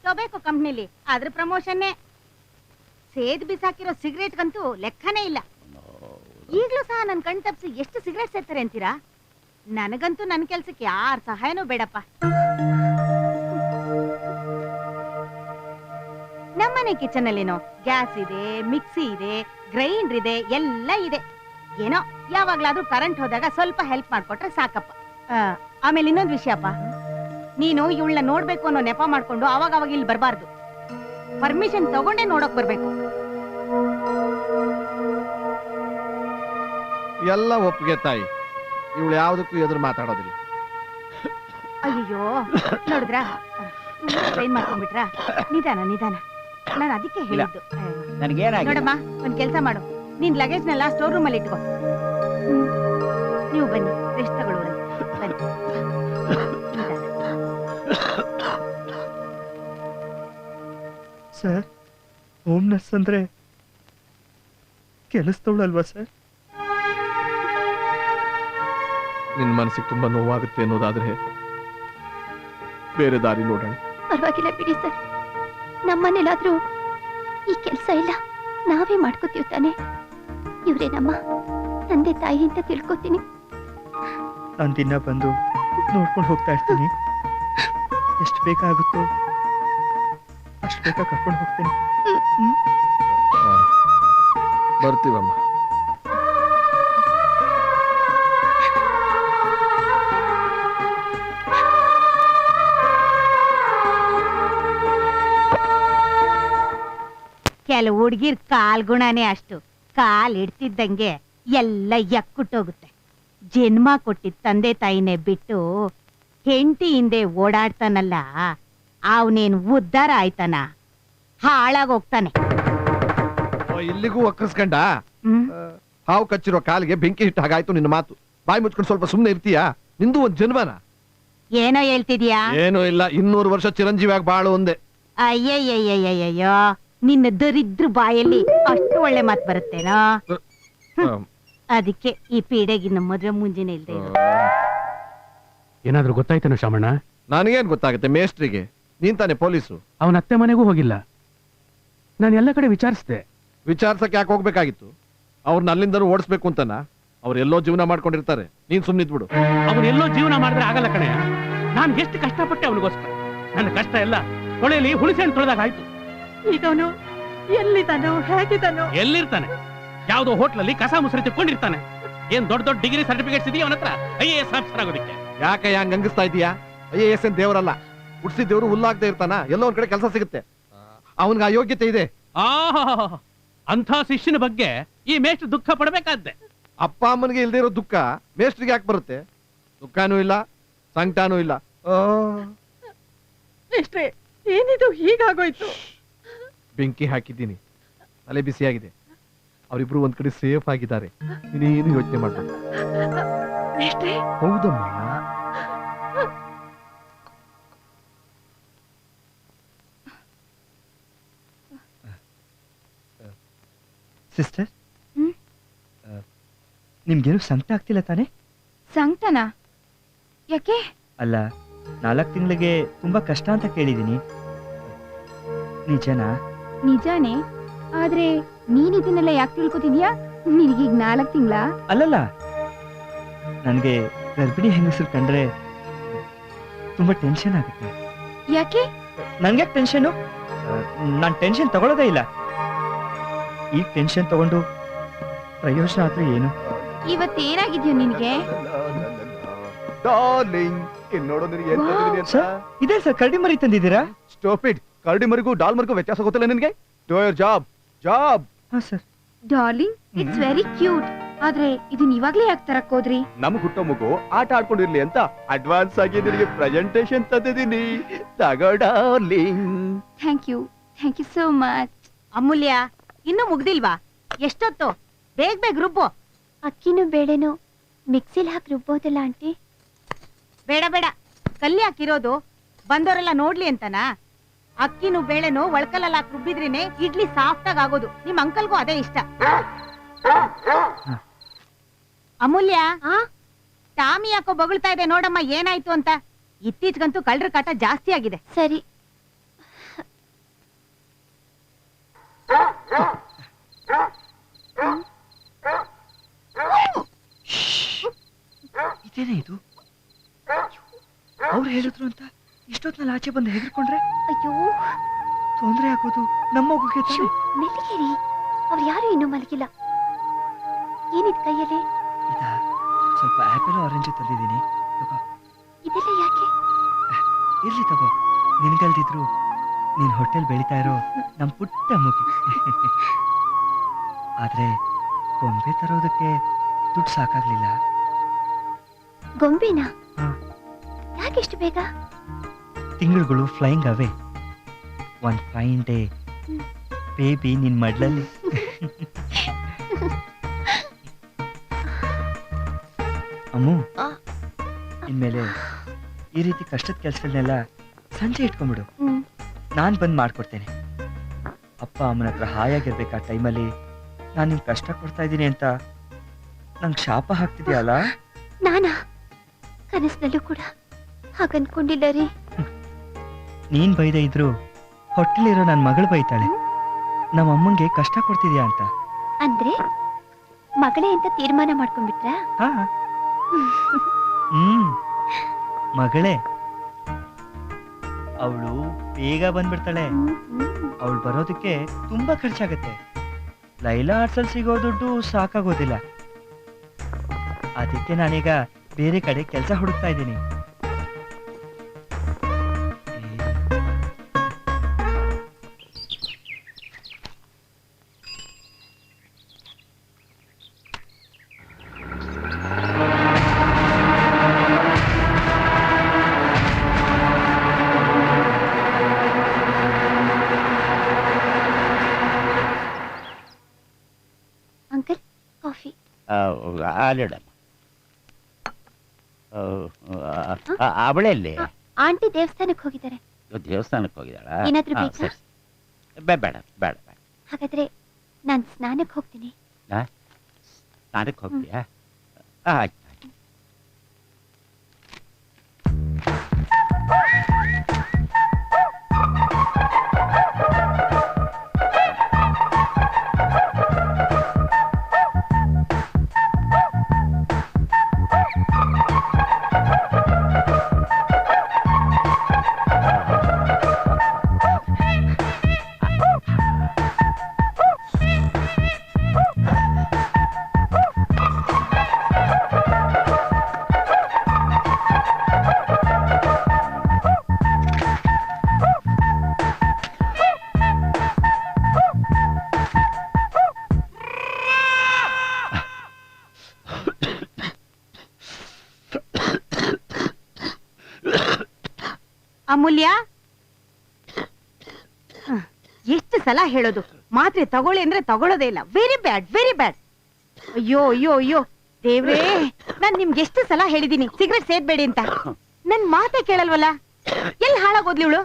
Speaker 10: ಟೊಬ್ಯಾಕೋ ಕಂಪ್ನಿಲಿ, ಅದ್ರ ಪ್ರಮೋಷನ್ನೇ. ಸೇದ್ ಬಿಸಾಕಿರೋ ಸಿಗರೇಟ್ಗಂತೂ ಲೆಕ್ಕನೇ ಇಲ್ಲ. ಈಗ್ಲೂ ಸಹ ನನ್ ಕಣ್ ತಪ್ಸಿ ಎಷ್ಟು ಸಿಗರೇಟ್ ಸೇರ್ತಾರೆ ಅಂತೀರಾ? ನನಗಂತೂ ನನ್ನ ಕೆಲ್ಸಕ್ಕೆ ಯಾರ ಸಹಾಯನೂ ಬೇಡಪ್ಪ. ನಮ್ಮ ಎಲ್ಲಾನೇ ಕಿಚನ್ ಅಲ್ಲೇನೋ ಗ್ಯಾಸ್ ಇದೆ, ಮಿಕ್ಸಿ ಇದೆ, ಗ್ರೈಂಡರ್ ಇದೆ, ಎಲ್ಲ ಇದೆ. ಏನೋ ಯಾವಾಗ್ಲಾದ್ರೂ ಕರೆಂಟ್ ಹೋದಾಗ ಸ್ವಲ್ಪ ಹೆಲ್ಪ್ ಮಾಡ್ಕೊಟ್ರೆ ಸಾಕಪ್ಪ. ಆಮೇಲೆ ಇನ್ನೊಂದು ವಿಷಯಪ್ಪ, ನೀನು ಇವಳನ್ನ ನೋಡ್ಬೇಕು ಅನ್ನೋ ನೆಪ ಮಾಡ್ಕೊಂಡು ಅವಾಗ ಇಲ್ಲಿ ಬರಬಾರ್ದು. ಪರ್ಮಿಷನ್ ತಗೊಂಡೇ ನೋಡಕ್ ಬರ್ಬೇಕು.
Speaker 5: ಎಲ್ಲ ಒಪ್ಪಿಗೆ ತಾಯಿ, ಇವಳು ಯಾವುದಕ್ಕೂ ಎದುರು ಮಾತಾಡೋದಿಲ್ಲ.
Speaker 10: ಅಯ್ಯೋ ನೋಡಿದ್ರಾ, ಟ್ರೈನ್ ಮಾಡ್ಕೊಂಡ್ಬಿಟ್ರಾ? ನಿಧಾನ ನಿಧಾನ, ನಾನು ಅದಕ್ಕೆ ಹೇಳಿದ್ದು. ನೋಡಮ್ಮ, ಒಂದ್ ಕೆಲ್ಸ ಮಾಡು, ನಿನ್ ಲಗೇಜ್ನೆಲ್ಲ ಸ್ಟೋರ್ ರೂಮ್ ಅಲ್ಲಿ ಇಟ್ಕೋ. ನೀವು ಬನ್ನಿ, ರೆಸ್ಟ್ ತಗೊಳ್ಳೋಣ. ಬನ್ನಿ.
Speaker 2: ಸರ್, ಹೋಮ್ ನರ್ಸ್ ಅಂದ್ರೆ ಕೆಲಸದವಳಲ್ವಾ ಸರ್?
Speaker 5: ನಿನ್ ಮನಸ್ಸಿಗೆ ತುಂಬಾ ನೋವಾಗುತ್ತೆ ಅನ್ನೋದಾದ್ರೆ ಬೇರೆ ದಾರಿ ನೋಡೋಣ.
Speaker 1: ಪರವಾಗಿಲ್ಲ ಬಿಡಿ ಸರ್, ನಮ್ಮನೇಲಾದ್ರೂ ಈ ಕೆಲಸ ಇಲ್ಲ, ನಾವೇ ಮಾಡ್ಕೋತೀವಿ ತಾನೆ. ಇವ್ರೇ ನಮ್ಮ ತಂದೆ ತಾಯಿ ಅಂತ ತಿಳ್ಕೊತೀನಿ.
Speaker 2: ನಾನು ದಿನ ಬಂದು ನೋಡ್ಕೊಂಡು ಹೋಗ್ತಾ ಇರ್ತೀನಿ. ಎಷ್ಟು ಬೇಕಾಗುತ್ತೋ ಅಷ್ಟು ಬೇಗ ಕರ್ಕೊಂಡು ಹೋಗ್ತೀನಿ.
Speaker 5: ಬರ್ತೀವಮ್ಮ.
Speaker 10: ಕೆಲವು ಹುಡ್ಗಿರ್ ಕಾಲ್ ಗುಣನೇ ಅಷ್ಟು. ಕಾಲ್ ಇಡ್ತಿದ್ದಂಗೆ ಎಲ್ಲ ಯಕ್ಕುಟ್ಟೋಗುತ್ತೆ. ಜನ್ಮ ಕೊಟ್ಟಿದ್ ತಂದೆ ತಾಯಿನೇ ಬಿಟ್ಟು ಹೆಂಡತಿ ಹಿಂದೆ ಓಡಾಡ್ತಾನಲ್ಲ, ಅವನೇನ್ ಉದ್ಧಾರ ಆಯ್ತಾನ? ಹಾಳಾಗೋಗ್ತಾನೆ.
Speaker 5: ಇಲ್ಲಿಗೂ ಒಕ್ಕರ್ಸ್ಕಂಡ ಹಾವು ಕಚ್ಚಿರೋ ಕಾಲಿಗೆ ಬೆಂಕಿ ಇಟ್ಟು ಹಾಗಾಯ್ತು ನಿನ್ನ ಮಾತು. ಬಾಯಿ ಮುಚ್ಕೊಂಡು ಸ್ವಲ್ಪ ಸುಮ್ನೆ ಇರ್ತೀಯಾ? ನಿಂದು ಒಂದ್ ಜನ್ಮನ.
Speaker 10: ಏನೋ ಹೇಳ್ತಿದ್ಯಾ?
Speaker 5: ಏನೂ ಇಲ್ಲ, 200 ವರ್ಷ ಚಿರಂಜೀವಿಯಾಗಿ ಬಾಳು ಒಂದೇ.
Speaker 10: ಅಯ್ಯಯ್ಯಯ್ಯಯ್ಯಯ್ಯೋ, ನಿನ್ನ ದರಿದ್ರ ಬಾಯಲ್ಲಿ ಅಷ್ಟು ಒಳ್ಳೆ ಮಾತು ಬರುತ್ತೇನೋ? ಅದಕ್ಕೆ ಈ ಪೀಡೆಗಿನ್ನ ಮದುವೆ ಮುಂಜಾನೆ ಇಲ್ದೇ ಇರೋದು.
Speaker 4: ಏನಾದ್ರೂ ಗೊತ್ತಾಯ್ತೇನೋ ಶಾಮಣ್ಣ?
Speaker 5: ನನಗೇನ್ ಗೊತ್ತಾಗುತ್ತೆ ಮೇಸ್ಟ್ರಿಗೆ? ನೀನ್ ತಾನೆ ಪೊಲೀಸು.
Speaker 4: ಅವನ ಅತ್ತೆ ಮನೆಗೂ ಹೋಗಿಲ್ಲ. ನಾನು ಎಲ್ಲ ಕಡೆ ವಿಚಾರಿಸಿದೆ.
Speaker 5: ವಿಚಾರ್ಸಕ್ಕೆ ಯಾಕೆ ಹೋಗ್ಬೇಕಾಗಿತ್ತು? ಅವ್ರನ್ನ ಅಲ್ಲಿಂದನೂ ಓಡಿಸ್ಬೇಕು ಅಂತನ? ಅವ್ರು ಎಲ್ಲೋ ಜೀವನ ಮಾಡ್ಕೊಂಡಿರ್ತಾರೆ, ನೀನ್ ಸುಮ್ನಿದ್ಬಿಡು.
Speaker 4: ಅವನೆಲ್ಲೋ ಜೀವನ ಮಾಡಿದ್ರೆ ಆಗಲ್ಲ ಕಣೆ. ನಾನು ಎಷ್ಟು ಕಷ್ಟಪಟ್ಟೆ ಅವನಿಗೋಸ್ಕರ. ನನ್ನ ಕಷ್ಟ ಎಲ್ಲ ಹೊಳೆಯಲ್ಲಿ ಹುಳಿಸಿ ಹಣ್ಣು ತೊಳೆದಾಗ ಆಯ್ತು.
Speaker 6: ಈಗ ಅವನು ಎಲ್ಲಿದ್ದಾನೋ, ಹೇಗಿದ್ದಾನೋ?
Speaker 4: ಎಲ್ಲಿರ್ತಾನೆ? ಯಾವ್ದೋ ಹೋಟ್ಲಲ್ಲಿ ಕಸ ಮುಸರಿ ತಿಳ್ಕೊಂಡಿರ್ತಾನೆ. ಏನ್ ದೊಡ್ಡ ದೊಡ್ಡ ಡಿಗ್ರಿ ಸರ್ಟಿಫಿಕೇಟ್ಸ್ ಇದೆಯಾ ಅವನ ಹತ್ರ IAS ಆಫೀಸರ್ ಆಗೋದಕ್ಕೆ?
Speaker 5: ಯಾಕೆ ಹಂಗ ಹಂಗಿಸ್ತಾ ಇದೀಯಾ? IAS ಏನ್ ದೇವರಲ್ಲ, ಹುಡ್ಸಿ ದೇವ್ರು ಹುಲ್ಲಾಗ್ತಾ ಇರ್ತಾನ. ಎಲ್ಲೋ ಒಂದ್ ಕಡೆ ಕೆಲಸ ಸಿಗುತ್ತೆ. ಅವನ್ಗೆ ಅಯೋಗ್ಯತೆ ಇದೆ.
Speaker 4: ಅಂಥ ಶಿಷ್ಯನ ಬಗ್ಗೆ ಈ ಮೇಷ್ಟ್ರು ದುಃಖ ಪಡಬೇಕಾದ್ದೆ.
Speaker 5: ಅಪ್ಪ ಅಮ್ಮನಿಗೆ ಇಲ್ದೇ ಇರೋ ದುಃಖ ಮೇಷ್ಟ್ರಿಗೆ ಯಾಕೆ ಬರುತ್ತೆ? ದುಃಖನೂ ಇಲ್ಲ, ಸಂಕಟನೂ ಇಲ್ಲ.
Speaker 6: ಎಷ್ಟ್ರೆ ಏನಿದು ಹೀಗಾಗೋಯ್ತು?
Speaker 5: ಬೆಂಕಿ ಹಾಕಿದ್ದೀನಿ, ತಲೆ ಬಿಸಿಯಾಗಿದೆ. ಅವರಿಬ್ರು ಒಂದ್ ಕಡೆ ಸೇಫ್ ಆಗಿದ್ದಾರೆ. ನೀನೇನು ಯೋಚನೆ ಮಾಡ್ಬೇಕು.
Speaker 6: ಎಷ್ಟ್ರೆ
Speaker 5: ಹೌದಮ್ಮ.
Speaker 2: ಸಿಸ್ಟರ್, ನಿಮ್ಗೇನು ಸಂಕಟ ಆಗ್ತಿಲ್ಲ ತಾನೆ?
Speaker 3: ಸಂಕಟನ? ಯಾಕೆ?
Speaker 2: ಅಲ್ಲ, 4 ತಿಂಗಳಿಗೆ ತುಂಬಾ ಕಷ್ಟ ಅಂತ ಕೇಳಿದೀನಿ, ನಿಜನಾ?
Speaker 3: ನಿಜಾನೇ, ಆದ್ರೆ ನೀನ್ ಇದನ್ನೆಲ್ಲ ಯಾಕೆ ತಿಳ್ಕೊತಿದ್ಯಾ? ನಿನಗೀಗ 4 ತಿಂಗಳ?
Speaker 2: ಅಲ್ಲಲ್ಲ, ನನಗೆ ಗರ್ಭಿಣಿ ಹೆಂಗಸರು ಕಂಡ್ರೆ ತುಂಬಾ ಟೆನ್ಷನ್ ಆಗುತ್ತೆ.
Speaker 3: ಯಾಕೆ?
Speaker 2: ನನ್ಗೆ ಟೆನ್ಷನ್? ನಾನು ಟೆನ್ಷನ್ ತಗೊಳ್ಳೋದೇ ಇಲ್ಲ. ಈ ಟೆನ್ಷನ್ ತಗೊಂಡು ಪ್ರಯೋಜನ ಆದ್ರೆ ಏನು?
Speaker 3: ಇವತ್ತೇನಾಗಿದ್ಯೋ ನಿನ್ಗೆ?
Speaker 8: ಡಾರ್ಲಿಂಗ್, ನೋಡೋ ನಿನಗೆ ಏನ್ ತಂದಿದ್ದೀನಿ ಅಂತ.
Speaker 2: ಇದೇ ಸರ್, ಕರಡಿ ಮರಿ ತಂದಿದ್ದೀರಾ?
Speaker 8: ಸ್ಟಾಪ್. ಕರಡಿ ಮರಿಗೂ ಡಾಲ್ ಮರಿಗೂ ವ್ಯತ್ಯಾಸ ಗೊತ್ತಿಲ್ಲ ನಿನಗೆ? Do your job.
Speaker 2: ಹಾ sir.
Speaker 3: Darling, it's very cute. ಆದ್ರೆ ಇದನ್ ಇವಾಗ್ಲೇ ಯಾಕೆ ತರಕ್ ಹೋದ್ರಿ?
Speaker 8: ನಮ್ ಹುಟ್ಟೋ ಮಗು ಆಟ ಆಡ್ಕೊಂಡಿರ್ಲಿ ಅಂತ ಅಡ್ವಾನ್ಸ್ ಆಗಿ ನಿನಗೆ ಪ್ರೆಸೆಂಟೇಶನ್ ತಂದಿದ್ದೀನಿ. ತಗೋ darling.
Speaker 3: Thank you so much.
Speaker 10: Amulya, ಇನ್ನೂ ಮುಗ್ದಿಲ್ವಾ? ಎಷ್ಟೊತ್ತು? ಬೇಗ ಬೇಗ ರುಬ್ಬು.
Speaker 1: ಅಕ್ಕಿನೂ ಬೇಳೆನೂ ಮಿಕ್ಸಿಲ್ ಹಾಕಿ ರುಬ್ಬೋದಲ್ಲ ಆಂಟಿ?
Speaker 10: ಬೇಡ ಬೇಡ, ಕಲ್ಲಿ ಹಾಕಿರೋದು ಬಂದವರೆಲ್ಲ ನೋಡ್ಲಿ ಅಂತನಾ? ಅಕ್ಕಿನೂ ಬೇಳೆನೂ ಒಳ್ಕಲಲ್ಲಿ ಹಾಕಿ ರುಬ್ಬಿದ್ರೇನೆ ಇಡ್ಲಿ ಸಾಫ್ಟ್ ಆಗಿ ಆಗೋದು. ನಿಮ್ ಅಂಕಲ್ಗೂ ಅದೇ ಇಷ್ಟ. ಅಮೂಲ್ಯ, ಟಾಮಿ ಯಾಕೋ ಬೊಗಳ್ತಾ ಇದೆ ನೋಡಮ್ಮ, ಏನಾಯ್ತು ಅಂತ. ಇತ್ತೀಚೆಗಂತೂ ಕಳ್ಳರ ಕಾಟ ಜಾಸ್ತಿ ಆಗಿದೆ.
Speaker 1: ಸರಿ.
Speaker 2: ಇದೇನೇ ಇದು? ಅವ್ರು ಹೇಳಿದ್ರು ಅಂತ ಇಷ್ಟೊತ್ನಲ್ಲಿ ಆಚೆ ಬಂದು ಹೆದರ್ಕೊಂಡ್ರೆ?
Speaker 1: ಅಯ್ಯೋ,
Speaker 2: ತೊಂದ್ರೆ ಆಗೋದು ನಮ್ಮ ಮಗುಗೆ ತಾನೆ.
Speaker 1: ಮೆಲ್ಲಿಗೇರಿ, ಅವ್ರು ಯಾರು ಇನ್ನೂ ಮಲಗಿಲ್ಲ. ಏನಿದ್ ಕೈಯಲ್ಲಿ?
Speaker 2: ಇದಾ ಸ್ವಲ್ಪ ಆಪಲ್ ಆರೆಂಜ್ ತಂದಿದ್ದೀನಿ, ತಗೋ.
Speaker 1: ಇದೆಲ್ಲ ಯಾಕೆ?
Speaker 2: ಇರ್ಲಿ ತಗೋ, ನಿನ್ಗಲ್ದಿದ್ರು ನೀನ್ ಹೊಟ್ಟೆಲ್ ಬೆಳಿತಾ ಇರೋ ನಮ್ ಪುಟ್ಟ ಮಗು. ಆದ್ರೆ ಗೊಂಬೆ ತರೋದಕ್ಕೆ ದುಡ್ಡು ಸಾಕಾಗ್ಲಿಲ್ಲ.
Speaker 1: ಗೊಂಬೆನಾ?
Speaker 2: ಹ್ಮ್.
Speaker 1: ಯಾಕೆಷ್ಟು ಬೇಗ?
Speaker 2: ತಿಂಗಳುಗಳು ಫ್ಲೈಯಿಂಗ್ ಅವೇ. ಒನ್ ಫೈನ್ ಡೇ ಬೇಬಿ ನಿನ್ ಮಡ್ಲಲ್ಲಿ. ಅಮ್ಮು, ಇನ್ಮೇಲೆ ಈ ರೀತಿ ಕಷ್ಟದ ಕೆಲಸಗಳನ್ನೆಲ್ಲ ಸಂಜೆ ಇಟ್ಕೊಂಡ್ಬಿಡು. ನಾನ್ ಬಂದ್ ಮಾಡ್ಕೊಡ್ತೇನೆ. ಅಪ್ಪ ಅಮ್ಮನ ಹತ್ರ ಹಾಯಾಗಿರ್ಬೇಕು. ಆ ಟೈಮಲ್ಲಿ ನಾನು ನಿಮ್ಗೆ ಕಷ್ಟ ಕೊಡ್ತಾ ಇದ್ದೀನಿ ಅಂತ ನಂಗೆ ಶಾಪ ಹಾಕ್ತಿದ್ಯಲ್ಲ.
Speaker 1: ನಾನಾ? ಕನಸಿನಲ್ಲೂ ಕೂಡ ಹಾಗನ್ಕೊಂಡಿಲ್ಲ ರೀ.
Speaker 2: ನೀನ್ ಬೈದ ಇದ್ರು ಹೊಟ್ಟೆಲಿರೋ ನನ್ನ ಮಗಳು ಬೈತಾಳೆ, ನಮ್ಮ ಅಮ್ಮಂಗೆ ಕಷ್ಟ ಕೊಡ್ತಿದ್ಯಾ ಅಂತ.
Speaker 1: ಅಂದ್ರೆ ಮಗಳೇ ಅಂತ ತೀರ್ಮಾನ ಮಾಡ್ಕೊಂಡ್ಬಿಟ್ರಾ?
Speaker 2: ಹಾ, ಮಗಳೇ. ಅವಳು ಬೇಗ ಬಂದ್ಬಿಡ್ತಾಳೆ. ಅವಳು ಬರೋದಕ್ಕೆ ತುಂಬಾ ಖರ್ಚಾಗತ್ತೆ. ಲೈಲಾ ಆರ್ಟ್ಸಲ್ಲಿ ಸಿಗೋ ದುಡ್ಡು ಸಾಕಾಗೋದಿಲ್ಲ. ಅದಕ್ಕೆ ನಾನೀಗ ಬೇರೆ ಕಡೆ ಕೆಲಸ ಹುಡುಕ್ತಾ ಇದ್ದೀನಿ.
Speaker 1: Uncle, coffee.
Speaker 11: ಆಲಿಡಮ್ಮ. ಅವಳೆಲ್ಲಿ?
Speaker 1: ಆಂಟಿ ದೇವಸ್ಥಾನಕ್ಕೆ ಹೋಗಿದ್ದಾರೆ.
Speaker 11: ದೇವಸ್ಥಾನಕ್ಕೆ ಹೋಗಿದ್ದಾಳ?
Speaker 1: ಏನಾದ್ರೂ ಬೇಕಾ?
Speaker 11: ಸರಿ. ಬೇಡ ಬೇಡ ಬೇಡ.
Speaker 1: ಹಾಗಾದ್ರೆ ನಾನ್ ಸ್ನಾನಕ್ಕೆ ಹೋಗ್ತೀನಿ.
Speaker 11: ಸ್ನಾನಕ್ಕೆ ಹೋಗ್ತೀಯಾ? ಆಯ್ತು.
Speaker 10: ಅಮೂಲ್ಯ, ಎಷ್ಟು ಸಲ ಹೇಳೋದು, ಮಾತ್ರೆ ತಗೊಳ್ಳಿ ಅಂದ್ರೆ ತಗೊಳ್ಳೋದೇ ಇಲ್ಲ. Very bad, very bad. ಅಯ್ಯೋ ಅಯ್ಯೋ ಅಯ್ಯೋ ದೇವ್ರೇ, ನಾನ್ ನಿಮ್ಗೆ ಎಷ್ಟು ಸಲ ಹೇಳಿದೀನಿ ಸಿಗರೆಟ್ ಸೇದ್ಬೇಡಿ ಅಂತ. ನನ್ ಮಾತೆ ಕೇಳಲ್ವಲ್ಲ. ಎಲ್ಲಿ ಹಾಳಾಗೋದ್ಲಿ ಇವಳು?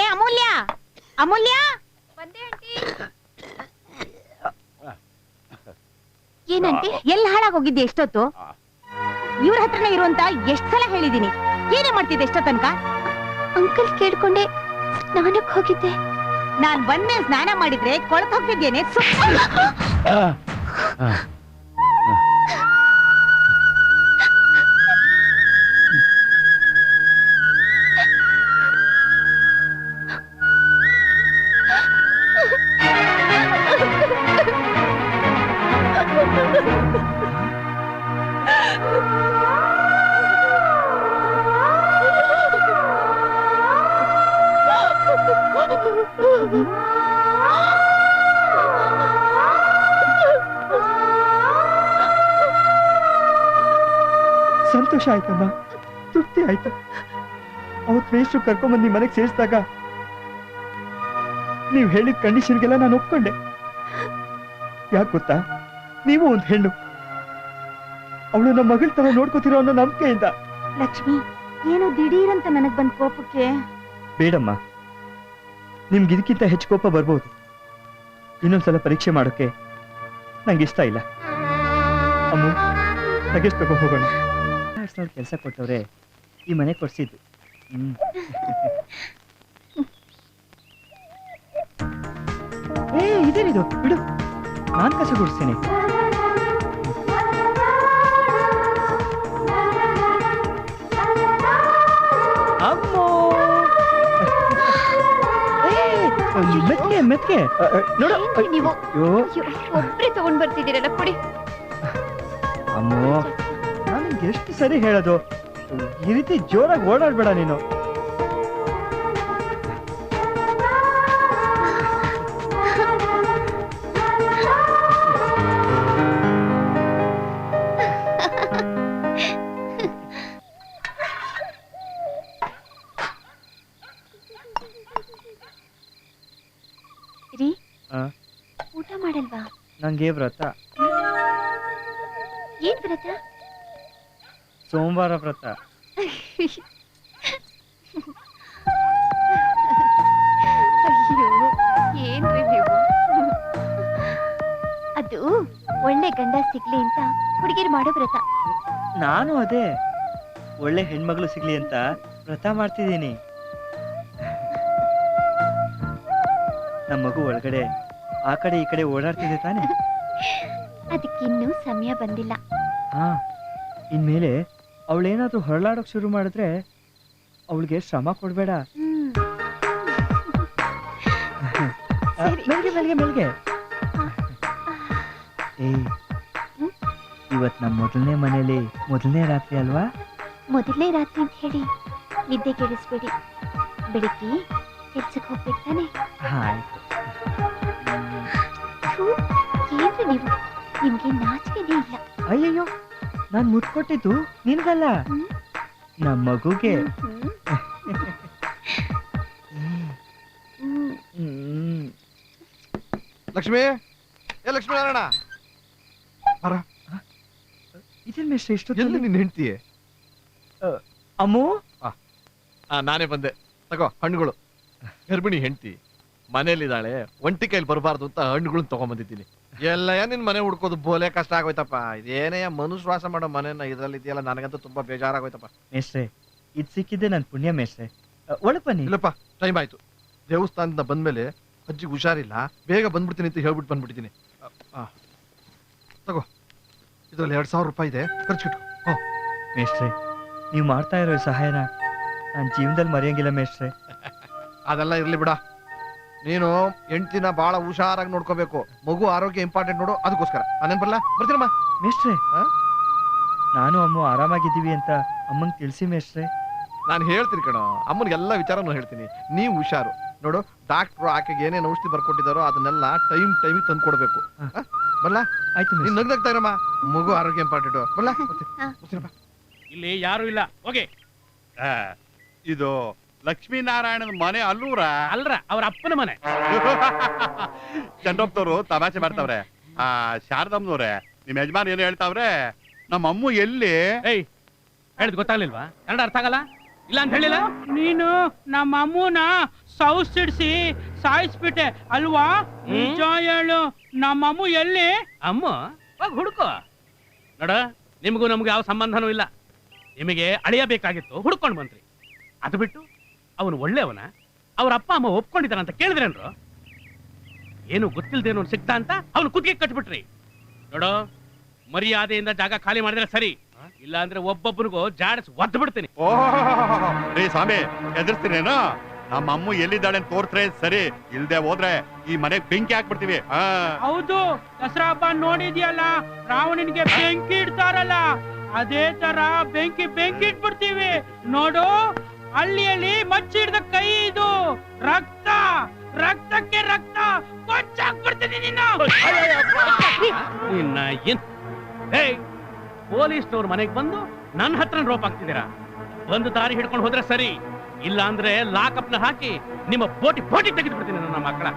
Speaker 10: ಏ ಅಮೂಲ್ಯ, ಅಮೂಲ್ಯ,
Speaker 1: ಏನಂತೆ?
Speaker 10: ಎಲ್ಲಿ ಹಾಳಾಗೋಗಿದ್ದೆ ಎಷ್ಟೊತ್ತು? ಇವ್ರ ಹತ್ರನೇ ಇರುವಂತ ಎಷ್ಟ್ ಸಲ ಹೇಳಿದೀನಿ. ಏನೇ ಮಾಡ್ತಿದ್ದೆ ಎಷ್ಟೋ ತನಕ?
Speaker 1: ಅಂಕಲ್ ಕೇಳ್ಕೊಂಡೆ ಸ್ನಾನಕ್ಕೆ ಹೋಗಿದ್ದೆ.
Speaker 10: ನಾನ್ ಬಂದ್ಮೇಲೆ ಸ್ನಾನ ಮಾಡಿದ್ರೆ ಕೊಳತ್ ಹೋಗ್ತಿದ್ದೇನೆ.
Speaker 2: ಸಂತೋಷ ಆಯ್ತಮ್ಮ, ತೃಪ್ತಿ ಆಯ್ತು. ಅವತ್ತು ವೇಸ್ಟ್ರು ಕರ್ಕೊಂಬಂದು ಮನೆಗೆ ಸೇರಿಸಿದಾಗ ನೀವು ಹೇಳಿದ ಕಂಡೀಷನ್ಗೆಲ್ಲ ನಾನು ಒಪ್ಕೊಂಡೆ. ಯಾಕೆ ಗೊತ್ತಾ, ನೀವು ಒಂದು ಹೆಣ್ಣು, ಅವಳು ನಮ್ಮ ಮಗಳ ತರ ನೋಡ್ಕೋತಿರೋ ಅನ್ನೋ ನಂಬಿಕೆಯಿಂದ.
Speaker 10: ಲಕ್ಷ್ಮಿ, ಏನೋ ದಿಢೀರಂತ ನನಗ್ ಬಂದ್ ಕೋಪಕ್ಕೆ.
Speaker 2: ಬೇಡಮ್ಮ, ನಿಮ್ಗೆ ಇದಕ್ಕಿಂತ ಹೆಚ್ಚು ಕೋಪ ಬರ್ಬೋದು. ಇನ್ನೊಂದ್ಸಲ ಪರೀಕ್ಷೆ ಮಾಡೋಕೆ ನಂಗೆ ಇಷ್ಟ ಇಲ್ಲ. ಅಮ್ಮ, ಲಗೇಜ್ ತಗೋ ಹೋಗೋಣ. ಕೆಲಸ ಕೊಟ್ಟವ್ರೆ ಈ ಮನೆ ಕೊಡ್ಸಿದ್ದು. ಇದೇನಿದು, ಬಿಡು, ನಾನ್ ಕಸ ಗುಡಿಸ್ತೇನೆ. ಅಮ್ಮೋ ಮೆತ್ಗೆ ಮೆತ್ಗೆ ನೋಡು
Speaker 1: ಏನ್ರಿ ನೀವು
Speaker 2: ಅಯ್ಯೋ
Speaker 1: ಅಯ್ಯೋ, ಒಬ್ರೇ ತಗೊಂಡ್ ಬರ್ತಿದ್ದೀರಲ್ಲ ಕೊಡಿ.
Speaker 2: ಅಮ್ಮೋ ನಾನು ನಿಂಗೆ ಎಷ್ಟು ಸರಿ ಹೇಳೋದು ಈ ರೀತಿ ಜೋರಾಗಿ ಓಡಾಡ್ಬೇಡ ನೀನು.
Speaker 1: ರೀ
Speaker 2: ಆ,
Speaker 1: ಊಟ ಮಾಡಲ್ವಾ?
Speaker 2: ನಂಗೆ ವ್ರತ,
Speaker 1: ಏನ್ ವ್ರತ?
Speaker 2: ಸೋಮವಾರ ವ್ರತ.
Speaker 1: ಅಯ್ಯೋ ಏನ್ರಿ ನೀವು? ಅದು ಒಳ್ಳೆ ಗಂಡ ಸಿಗ್ಲಿ ಅಂತ ಹುಡುಗಿರು ಮಾಡೋ ವ್ರತ.
Speaker 2: ನಾನು ಅದೇ ಒಳ್ಳೆ ಹೆಣ್ಮಗಳು ಸಿಗ್ಲಿ ಅಂತ ವ್ರತ ಮಾಡ್ತಿದ್ದೀನಿ. ನಮ್ಮ ಮಗು ಒಳಗಡೆ ಆ ಕಡೆ ಈ ಕಡೆ ಓಡಾಡ್ತಿದೆ ತಾನೆ.
Speaker 1: ಅದಕ್ಕಿನ್ನೂ ಸಮಯ ಬಂದಿಲ್ಲ.
Speaker 2: ಹಾ, ಇನ್ಮೇಲೆ ಅವಳೇನಾದ್ರೂ ಹೊರಳಾಡೋಕ್ ಶುರು ಮಾಡಿದ್ರೆ ಅವಳಿಗೆ ಶ್ರಮ ಕೊಡ್ಬೇಡ.
Speaker 1: ಸರಿ.
Speaker 2: ಮೆಲ್ಗೆ ಮೆಲ್ಗೆ ಮೆಲ್ಗೆ. ಏಯ್, ಇವತ್ ನಮ್ಮ ಮೊದಲನೇ ಮನೇಲಿ ಮೊದಲನೇ ರಾತ್ರಿ ಅಲ್ವಾ?
Speaker 1: ಮೊದಲನೇ ರಾತ್ರಿ ಅಂತ ಹೇಳಿ ನಿದ್ದೆ ಕೆಡಿಸ್ಬೇಡಿ. ಬೆಳಿಗ್ಗೆ ಕೆಲ್ಸಕ್ಕೆ ಹೋಗ್ಬೇಕು ತಾನೆ.
Speaker 2: ಆಯ್ತು.
Speaker 1: ಥು, ಏನ್ರಿ ನೀವು? ನಿಮ್ಗೆ ನಾಚಿಕೆನೇ ಇಲ್ಲ.
Speaker 2: ಅಯ್ಯಯ್ಯೋ, ನಾನ್ ಮುತ್ತು ಕೊಟ್ಟಿದ್ದು ನಿನ್ಗಲ್ಲ, ನಮ್ಮ ಮಗುಗೆ.
Speaker 5: ಲಕ್ಷ್ಮಿ, ಏ ಲಕ್ಷ್ಮೀ ನಾರಾಯಣ, ಬರ.
Speaker 2: ಇದೇನ್ ಮಿಸ್ಟ್ರಿ ಇಷ್ಟು
Speaker 5: ಎಲ್ಲಿ ನಿನ್ನ ಹೆಂಡ್ತಿ?
Speaker 2: ಅಮ್ಮು,
Speaker 5: ನಾನೇ ಬಂದೆ. ತಗೋ ಹಣ್ಣುಗಳು. ಗರ್ಭಿಣಿ ಹೆಂಡ್ತಿ ಮನೇಲಿದ್ದಾಳೆ, ಒಂಟಿ ಕೈಲಿ ಬರಬಾರ್ದು ಅಂತ ಹಣ್ಣುಗಳನ್ನ ತಗೊಂಡ್ಬಂದಿದ್ದೀನಿ. ಎಲ್ಲ ನಿನ್ ಮನೆ ಹುಡ್ಕೋದು ಬೋಲೆ ಕಷ್ಟ ಆಗೋಯ್ತಪ್ಪ. ಇದೇನೇ ಮನುಶ್ವಾಸ ಮಾಡೋ ಮನೆನ ಇದ್ರಲ್ಲಿ ಇದೆಯಲ್ಲ, ನನಗಂತೂ ತುಂಬಾ ಬೇಜಾರಾಗೋಯ್ತಪ್ಪ.
Speaker 2: ಮೇಷ್ಟ್ರೆ, ಇದ್ ಸಿಕ್ಕಿದ್ದೆ ನನ್ ಪುಣ್ಯ ಮೇಷ್ಟ್ರೆ. ಒಳಗ್ ಬನ್ನಿ.
Speaker 5: ಇಲ್ಲಪ್ಪ, ಟೈಮ್ ಆಯ್ತು. ದೇವಸ್ಥಾನದಿಂದ ಬಂದ್ಮೇಲೆ ಅಜ್ಜಿಗೆ ಹುಷಾರಿಲ್ಲ, ಬೇಗ ಬಂದ್ಬಿಡ್ತೀನಿ ಅಂತ ಹೇಳ್ಬಿಟ್ಟು ಬಂದ್ಬಿಟ್ಟಿದ್ದೀನಿ. ತಗೋ, ಇದ್ರಲ್ಲಿ 2000 ರೂಪಾಯಿ ಇದೆ, ಖರ್ಚಿಟ್ಟು.
Speaker 2: ಮೇಷ್ಟ್ರೆ, ನೀವು ಮಾಡ್ತಾ ಇರೋ ಈ ಸಹಾಯನ ನಾನು ಜೀವನದಲ್ಲಿ ಮರೆಯಂಗಿಲ್ಲ ಮೇಷ್ಟ್ರೆ.
Speaker 5: ಅದೆಲ್ಲ ಇರ್ಲಿ ಬಿಡ. ನೀನು ಹೆಂಡ್ತಿನ ಬಹಳ ಹುಷಾರಾಗಿ ನೋಡ್ಕೋಬೇಕು. ಮಗು ಆರೋಗ್ಯ ಇಂಪಾರ್ಟೆಂಟ್ ನೋಡು, ಅದಕ್ಕೋಸ್ಕರ. ನಾನೇನ್ ಬರಲ್ಲ, ಬರ್ತೀನಮ್ಮ.
Speaker 2: ಮೇಷ್ಟ್ರೆ, ನಾನು ಅಮ್ಮ ಆರಾಮಾಗಿದ್ದೀವಿ ಅಂತ ಅಮ್ಮಂಗೆ ತಿಳಿಸಿ ಮೇಷ್ಟ್ರೆ.
Speaker 5: ನಾನು ಹೇಳ್ತೀನಿ ಕಣ, ಅಮ್ಮನಿಗೆಲ್ಲ ವಿಚಾರನೂ ಹೇಳ್ತೀನಿ. ನೀವು ಹುಷಾರು ನೋಡು. ಡಾಕ್ಟ್ರು ಆಕೆಗೆ ಏನೇನು ಔಷಧಿ ಬರ್ಕೊಟ್ಟಿದಾರೋ ಅದನ್ನೆಲ್ಲ ಟೈಮಿಗೆ ತಂದು ಕೊಡ್ಬೇಕು. ಬರಲ್ಲ?
Speaker 2: ಆಯ್ತು.
Speaker 5: ನೀನ್ ನಗ್ನಗ್ತಾ ಇರಮ್ಮ, ಮಗು ಆರೋಗ್ಯ ಇಂಪಾರ್ಟೆಂಟ್. ಬರಲ್ಲ?
Speaker 4: ಇಲ್ಲಿ ಯಾರು ಇಲ್ಲ, ಹೋಗಿ.
Speaker 8: ಇದು ಲಕ್ಷ್ಮೀನಾರಾಯಣನ ಮನೆ ಅಲ್ಲೂರ
Speaker 4: ಅಲ್ರ, ಅವ್ರ ಅಪ್ಪನ ಮನೆ.
Speaker 8: ಚಂದ್ರಪ್ಪನವರು ತಮಾಷೆ ಮಾಡ್ತಾವ್ರೆ. ಶಾರದಮ್ಮನವ್ರೆ, ನಿಮ್ ಯಜಮಾನ್ ಏನು ಹೇಳ್ತಾವ್ರೆ? ನಮ್ಮ ಅಮ್ಮು ಎಲ್ಲಿ?
Speaker 4: ಏಯ್, ಹೇಳಿದ್ ಗೊತ್ತಾಗ್ಲಿಲ್ವಾ? ಕನ್ನಡ ಅರ್ಥ ಆಗಲ್ಲ ಇಲ್ಲ ಅಂತ ಹೇಳಿಲ್ಲ ನೀನು? ನಮ್ಮ ಅಮ್ಮನ ಸಿಡಿಸಿ ಸಾಯಿಸ್ಬಿಟ್ಟೆ ಅಲ್ವಾ? ನಿಜ ಹೇಳು, ನಮ್ಮ ಅಮ್ಮು ಎಲ್ಲಿ? ಅಮ್ಮ ಹೋಗಿ ಹುಡುಕೋ. ನೋಡ, ನಿಮಗೂ ನಮ್ಗೆ ಯಾವ ಸಂಬಂಧನೂ ಇಲ್ಲ. ನಿಮಗೆ ಅಳಿಯಬೇಕಾಗಿತ್ತು, ಹುಡ್ಕೊಂಡು ಬಂದ್ರಿ. ಅದು ಬಿಟ್ಟು ಅವನು ಒಳ್ಳೆಯವನ, ಅವ್ರ ಅಪ್ಪ ಅಮ್ಮ ಒಪ್ಕೊಂಡಿದ್ದಾನ ಅಂತ ಕೇಳಿದ್ರೇನ್ರು? ಏನು ಗೊತ್ತಿಲ್ದೇನೋ ಸಿಗ್ತಾ ಅಂತ ಅವನು ಕುತ್ತಿಗೆ ಕಟ್ಬಿಟ್ರಿ. ನೋಡೋ, ಮರ್ಯಾದೆಯಿಂದ ಜಾಗ ಖಾಲಿ ಮಾಡಿದ್ರೆ ಸರಿ, ಇಲ್ಲ ಅಂದ್ರೆ ಒಬ್ಬೊಬ್ಬರಿಗೂ ಜಾಡಿಸಿ ಒದ್ದು ಬಿಡ್ತೀನಿ.
Speaker 8: ರೀ ಸ್ವಾಮಿ, ಎದುರಿಸ್ತೀನೇನು? ನಮ್ಮ ಅಮ್ಮ ಎಲ್ಲಿದ್ದಾಳೆ ಅಂತ ತೋರ್ಸ್ರೆ ಸರಿ, ಇಲ್ದೆ ಹೋದ್ರೆ ಈ ಮನೆಗ್ ಬೆಂಕಿ ಹಾಕ್ಬಿಡ್ತೀವಿ.
Speaker 4: ಹೌದು, ದಸರಾ ಹಬ್ಬ ನೋಡಿದ್ಯಲ್ಲ, ರಾವಣನಿಗೆ ಬೆಂಕಿ ಇಡ್ತಾರಲ್ಲ, ಅದೇ ತರ ಬೆಂಕಿ ಇಟ್ಬಿಡ್ತೀವಿ. ನೋಡು, ಹಳ್ಳಿಯಲ್ಲಿ ಮಚ್ಚಿ ಹಿಡ್ದ ಕೈ ಇದು. ರಕ್ತ, ರಕ್ತಕ್ಕೆ ರಕ್ತ ಕೊಚ್ಚಾಕ್ಬಿಡ್ತೀನಿ ನಿನ್ನ. ಏನ್ ಪೊಲೀಸ್ನವ್ರ ಮನೆಗೆ ಬಂದು ನನ್ನ ಹತ್ರ ರೋಪ್ ಹಾಕ್ತಿದ್ದೀರಾ? ಒಂದು ದಾರಿ ಹಿಡ್ಕೊಂಡು ಹೋದ್ರೆ ಸರಿ, ಇಲ್ಲ ಅಂದ್ರೆ ಲಾಕಪ್ ನ ಹಾಕಿ ನಿಮ್ಮ ಬೋಟಿ ತೆಗೆದ್ಬಿಡ್ತೀನಿ ನನ್ನ ಮಕ್ಕಳ.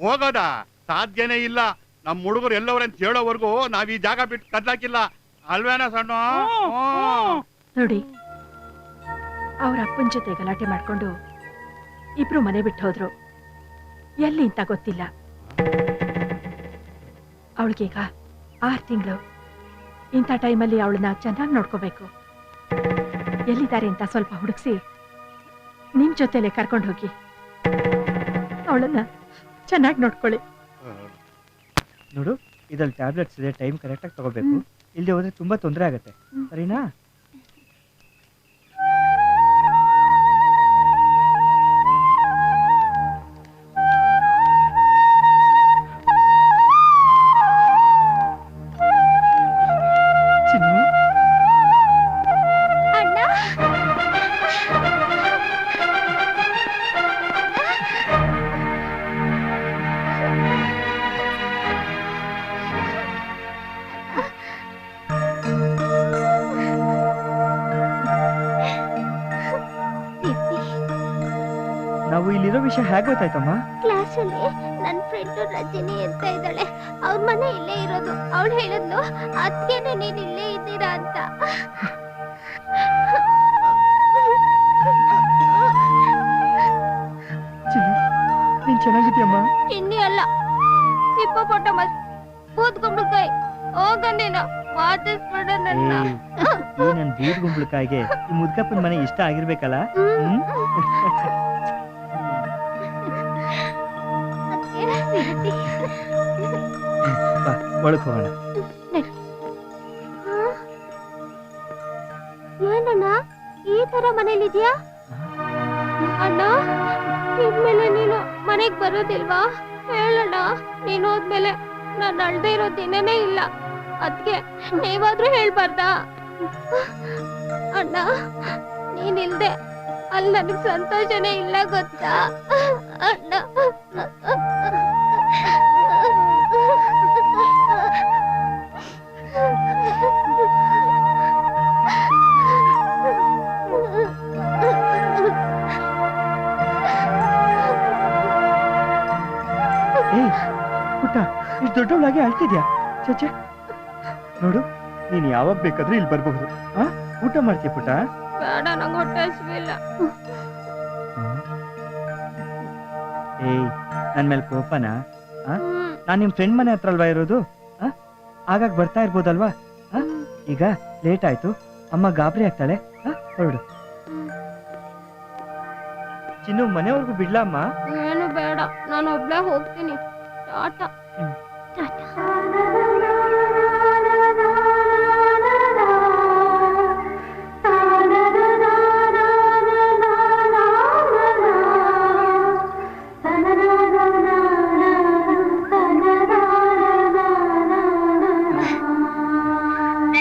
Speaker 8: ಹೋಗೋದ ಸಾಧ್ಯನೇ ಇಲ್ಲ. ನಮ್ ಹುಡುಗರು ಎಲ್ಲವರಂತ ಹೇಳೋವರೆಗೂ ನಾವ್ ಈ ಜಾಗ ಬಿಟ್ಟು ಕದ್ಲಾಕಿಲ್ಲ, ಅಲ್ವೇನಾ ಸಣ್ಣ?
Speaker 6: ನೋಡಿ, ಅವ್ರ ಅಪ್ಪನ ಜೊತೆ ಗಲಾಟೆ ಮಾಡ್ಕೊಂಡು ಇಬ್ರು ಮನೆ ಬಿಟ್ಟು ಹೋದ್ರು. ಎಲ್ಲಿ ಅಂತ ಗೊತ್ತಿಲ್ಲ. ಅವಳಿಗೀಗ 6 ತಿಂಗಳು. ಇಂಥ ಟೈಮಲ್ಲಿ ಅವಳನ್ನ ಚೆನ್ನಾಗಿ ನೋಡ್ಕೋಬೇಕು. ಎಲ್ಲಿದ್ದಾರೆ ಅಂತ ಸ್ವಲ್ಪ ಹುಡುಕ್ಸಿ ನಿಮ್ ಜೊತೆಲೆ ಕರ್ಕೊಂಡು ಹೋಗಿ ಅವಳನ್ನ ಚೆನ್ನಾಗಿ ನೋಡ್ಕೊಳ್ಳಿ.
Speaker 2: ನೋಡು, ಇದ್ರಲ್ಲಿ ಟ್ಯಾಬ್ಲೆಟ್ಸ್ ಇದೆ, ಟೈಮ್ ಕರೆಕ್ಟಾಗಿ ತಗೋಬೇಕು. ಇಲ್ಲದೆ ಹೋದ್ರೆ ತುಂಬಾ ತೊಂದರೆ ಆಗುತ್ತೆ, ಸರಿನಾ? ವಿಷಯ ಹೇಗೆ ಗೊತ್ತಾಯ್ತಮ್ಮ?
Speaker 1: ಕ್ಲಾಸಲ್ಲಿ ನನ್ನ ಫ್ರೆಂಡ್ ರಜನಿ ಅಂತ ಇದ್ದಾಳೆ, ಅವ್ರ ಮನೆ ಇಲ್ಲೇ ಇರೋದು. ಅವಳು ಹೇಳಿದ್ಲು ಅದಕ್ಕೇನೆ ನೀನ್ ಇಲ್ಲೇ ಇದ್ದೀರಾ ಅಂತ.
Speaker 2: ನೀನ್ ಚೆನ್ನಾಗಿದ್ಯಮ್ಮ?
Speaker 1: ಚಿನ್ನಿ ಅಲ್ಲ, ಹಿಪ್ಪೋಪೊಟಮಸ್, ಬೂದ್ಗುಂಬಳಕಾಯಿ. ಹೋಗ ನೀನು, ಮಾತಾಡ್ಸ್ಬೇಡ ನನ್ನ.
Speaker 2: ಈ ನನ್ ಬೂದ್ ಗುಂಬಳಕಾಯಿಗೆ ಈ ಮುದ್ಕಪ್ಪನ ಮನೆ ಇಷ್ಟ ಆಗಿರ್ಬೇಕಲ್ಲ? ಹ್ಮ್? ಬಾ, ಒಳಗ್ ಹೋಗೋಣ.
Speaker 1: ಏನಣ್ಣ ಈ ತರ ಮನೇಲಿದ್ಯಾ? ಅಣ್ಣ, ಇನ್ಮೇಲೆ ನೀನು ಮನೆಗ್ ಬರೋದಿಲ್ವಾ? ಹೇಳಣ್ಣ, ನೀನ್ ಹೋದ್ಮೇಲೆ ನಾನು ಅಳ್ದೇ ಇರೋ ದಿನನೇ ಇಲ್ಲ. ಅದ್ಕೆ ನೀವಾದ್ರೂ ಹೇಳ್ಬಾರ್ದಾ? ಅಣ್ಣ, ನೀನಿಲ್ದೆ ಅಲ್ಲಿ ನನಗ್ ಸಂತೋಷನೇ ಇಲ್ಲ ಗೊತ್ತಾ ಅಣ್ಣ?
Speaker 2: ಏಯ್ ಪುಟ್ಟ, ಇಷ್ಟು ದೊಡ್ಡವಳಾಗಿ ಅಳ್ತಿದ್ಯಾ? ಚಚೆ ನೋಡು, ನೀನ್ ಯಾವಾಗ ಬೇಕಾದ್ರೂ ಇಲ್ಲಿ ಬರ್ಬಹುದು. ಊಟ ಮಾಡ್ತೀಯ ಪುಟ್ಟ?
Speaker 1: ಬೇಡ, ನಂಗೆ ಹೊಟ್ಟೆ ಹಸಿವಿಲ್ಲ.
Speaker 2: ಏಯ್, ನನ್ ಮೇಲೆ ಕೋಪನಾ? ನಾನ್ ನಿಮ್ ಫ್ರೆಂಡ್ ಮನೆ ಹತ್ರ ಅಲ್ವಾ ಇರೋದು? ಆಗಾಗ ಬರ್ತಾ ಇರ್ಬೋದಲ್ವಾ? ಈಗ ಲೇಟ್ ಆಯ್ತು, ಅಮ್ಮ ಗಾಬರಿ ಆಗ್ತಾಳೆ. ಹೊರಡು. ಚಿನ್ನು, ಮನೆವರೆಗೂ ಬಿಡ್ಲಮ್ಮ?
Speaker 1: ಏನು ಬೇಡ, ನಾನು ಒಬ್ಳೇ ಹೋಗ್ತೀನಿ. ಟಾಟಾ.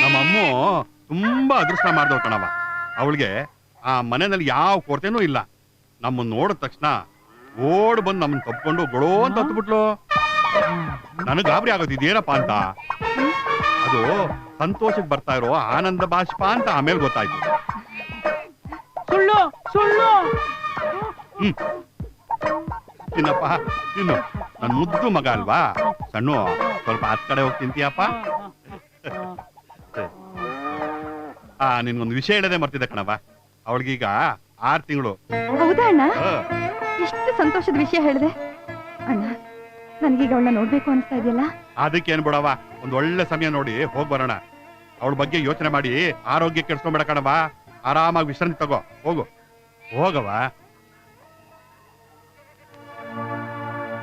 Speaker 12: ನಮ್ಮಮ್ಮು ತುಂಬಾ ಅದೃಷ್ಟ ಮಾಡ್ದವ್ ಕಣವ. ಅವಳಿಗೆ ಆ ಮನೆಯಲ್ಲಿ ಯಾವ ಕೊರತೆನೂ ಇಲ್ಲ. ನಮ್ಮನ್ನ ನೋಡಿದ ತಕ್ಷಣ ಓಡ್ ಬಂದು ನಮ್ಮನ್ನ ಕಪ್ಕೊಂಡು ಗೊಳೋ ಅಂತ ಹತ್ಬಿಟ್ಲು. ನನಗ್ ಗಾಬರಿ ಆಗೋದು ಇದೇನಪ್ಪ ಅಂತ. ಅದು ಸಂತೋಷಕ್ಕೆ ಬರ್ತಾ ಇರೋ ಆನಂದ ಬಾಷ್ಪ ಅಂತ ಆಮೇಲೆ ಗೊತ್ತಾಯ್ತು.
Speaker 4: ಸುಳ್ಳು ಸುಳ್ಳು.
Speaker 12: ತಿನ್ನಪ್ಪ ತಿನ್ನು, ನನ್ ಮುದ್ದು ಮಗ ಅಲ್ವಾ ಸಣ್ಣ. ಸ್ವಲ್ಪ ಹತ್ ಕಡೆ ಹೋಗಿ ತಿಂತೀಯಪ್ಪ. ನಿನ್ಗೊಂದು ವಿಷಯ ಹೇಳದೆ ಮರ್ತಿದ್ದೆ ಕಣವ. ಅವಳಿಗೀಗ 6 ತಿಂಗಳು.
Speaker 6: ಹೌದಾ ಅಣ್ಣ? ಎಷ್ಟು ಸಂತೋಷದ ವಿಷಯ ಹೇಳಿದೆ ಅಣ್ಣ. ನನ್ಗೀಗ ಅವಳನ್ನ ನೋಡ್ಬೇಕು ಅನ್ಸ್ತಾ ಇದೆಯಲ್ಲ.
Speaker 12: ಅದಕ್ಕೇನ್ ಬಿಡವ, ಒಂದ್ ಒಳ್ಳೆ ಸಮಯ ನೋಡಿ ಹೋಗ್ ಬರೋಣ. ಅವಳ ಬಗ್ಗೆ ಯೋಚನೆ ಮಾಡಿ ಆರೋಗ್ಯ ಕೆಡ್ಸ್ಕೊಂಬೇಡ ಕಣವ. ಆರಾಮಾಗಿ ವಿಶ್ರಾಂತಿ ತಗೋ. ಹೋಗು, ಹೋಗವ.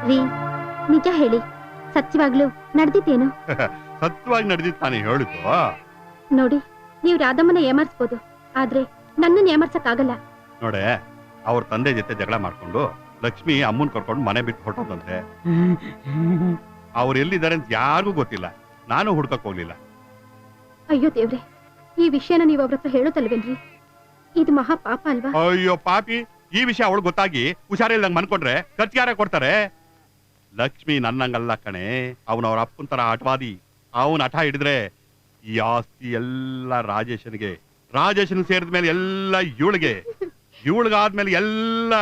Speaker 9: ರೀ, ನಿಜ ಹೇಳಿ, ಸತ್ಯವಾಗ್ಲೂ ನಡೆದಿತ್ತೇನು?
Speaker 12: ಸತ್ಯವಾಗಿ ನಡೆದಿತ್ತು ತಾನೇ ಹೇಳಿದ್ದು.
Speaker 9: ನೋಡಿ, ನೀವು ರಾಧಮ್ಮನ ಏಮರ್ಸ್ಬೋದು, ಆದ್ರೆ ನನ್ನನ್ನು ಏಮರ್ಸಕ್ಕಾಗಲ್ಲ.
Speaker 12: ನೋಡೆ, ಅವ್ರ ತಂದೆ ಜೊತೆ ಜಗಳ ಮಾಡ್ಕೊಂಡು ಲಕ್ಷ್ಮಿ ಅಮ್ಮನ್ ಕರ್ಕೊಂಡು ಮನೆ ಬಿಟ್ಟು ಹೊರಟೋದಂತೆ. ಅವ್ರು ಎಲ್ಲಿದ್ದಾರೆ ಅಂತ ಯಾರಿಗೂ ಗೊತ್ತಿಲ್ಲ. ನಾನು ಹುಡ್ಕಕ್ ಹೋಗ್ಲಿಲ್ಲ.
Speaker 9: ಅಯ್ಯೋ ದೇವ್ರೆ, ಈ ವಿಷಯನ ನೀವು ಅವ್ರ ಹತ್ರ ಹೇಳೋದಲ್ವೇನ್ರಿ? ಇದು ಮಹಾ ಪಾಪ ಅಲ್ವಾ?
Speaker 12: ಅಯ್ಯೋ ಪಾಪಿ, ಈ ವಿಷಯ ಅವಳು ಗೊತ್ತಾಗಿ ಹುಷಾರಿಲ್ದಂಗ್ ಮನ್ಕೊಂಡ್ರೆ ಖರ್ಚಿಗಾರ ಕೊಡ್ತಾರೆ. ಲಕ್ಷ್ಮಿ ನನ್ನಂಗಲ್ಲ ಕಣೆ, ಅವನವ್ರ ಅಪ್ಪನ ತರ ಆಟವಾದಿ. ಅವನ್ ಹಠ ಹಿಡಿದ್ರೆ ಈ ಆಸ್ತಿ ಎಲ್ಲ ರಾಜೇಶನ್ಗೆ, ರಾಜೇಶನ್ ಸೇರಿದ ಮೇಲೆ ಎಲ್ಲ ಇವಳಿಗೆ, ಇವಳಿಗಾದ್ಮೇಲೆ ಎಲ್ಲ